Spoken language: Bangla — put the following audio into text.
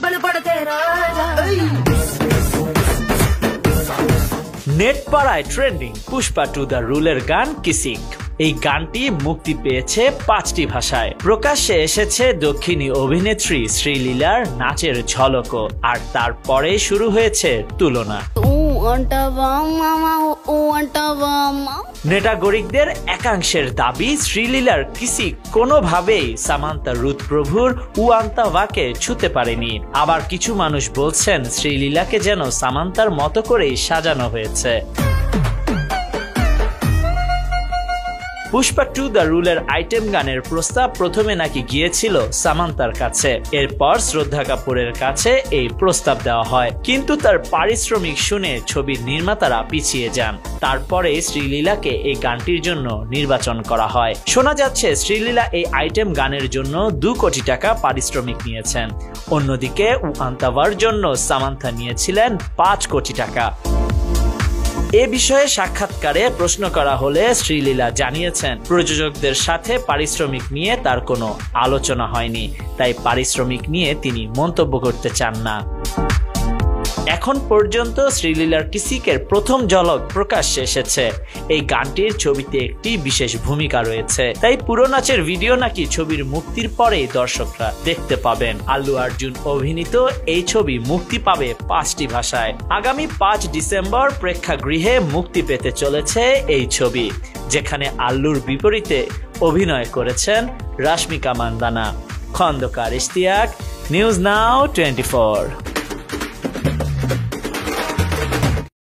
बन पड़ते राजा। নেট পাড়ায় ট্রেন্ডিং পুষ্পা টু দ্য রুলের গান কিসিক। এই গানটি মুক্তি পেয়েছে 5টি ভাষায়। প্রকাশ্যে এসেছে দক্ষিণী অভিনেত্রী শ্রীলীলার নাচের ঝলকও, আর তারপরে শুরু হয়েছে তুলনা। নেটাগরিকদের একাংশের দাবি শ্রীলীলার কিসিক কোনোভাবেই সামান্তা রুথ প্রভুর উয়ান্তাওয়াকে ছুঁতে পারেনি। আবার কিছু মানুষ বলছেন শ্রীলীলাকে যেন সামান্তার মতো করেই সাজানো হয়েছে। পুষ্পা টু দ্য রুলের আইটেম গানের প্রস্তাব প্রথমে নাকি গিয়েছিল সামান্তার কাছে, এরপর শ্রদ্ধা কাপুরের কাছে এই প্রস্তাব দেওয়া হয়, কিন্তু তার পারিশ্রমিক শুনে ছবির নির্মাতারা পিছিয়ে যান। তারপরে শ্রীলীলাকে এই গানটির জন্য নির্বাচন করা হয়। শোনা যাচ্ছে শ্রীলীলা এই আইটেম গানের জন্য 2 কোটি টাকা পারিশ্রমিক নিয়েছেন। অন্যদিকে উয়ান্তাওয়ার জন্য সামান্তা নিয়েছিলেন 5 কোটি টাকা। এ বিষয়ে সাক্ষাৎকারে প্রশ্ন করা হলে শ্রীলীলা জানিয়েছেন প্রযোজকদের সাথে পারিশ্রমিক নিয়ে তার কোনো আলোচনা হয়নি, তাই পারিশ্রমিক নিয়ে তিনি মন্তব্য করতে চান না। এখন পর্যন্ত শ্রীলীলার কিসিকের প্রথম ঝলক প্রকাশ্যে এসেছে। এই গানটির ছবিতে একটি বিশেষ ভূমিকা রয়েছে, তাই পুরো নাচের ভিডিও নাকি ছবির মুক্তির পরেই দর্শকরা দেখতে পাবেন। আল্লু অর্জুন অভিনীত এই ছবি মুক্তি পাবে 5টি ভাষায়। আগামী 5 ডিসেম্বর প্রেক্ষাগৃহে মুক্তি পেতে চলেছে এই ছবি, যেখানে আল্লুর বিপরীতে অভিনয় করেছেন রাশমিকা মান্দানা। Khandakar Ishtiaq, news now 24।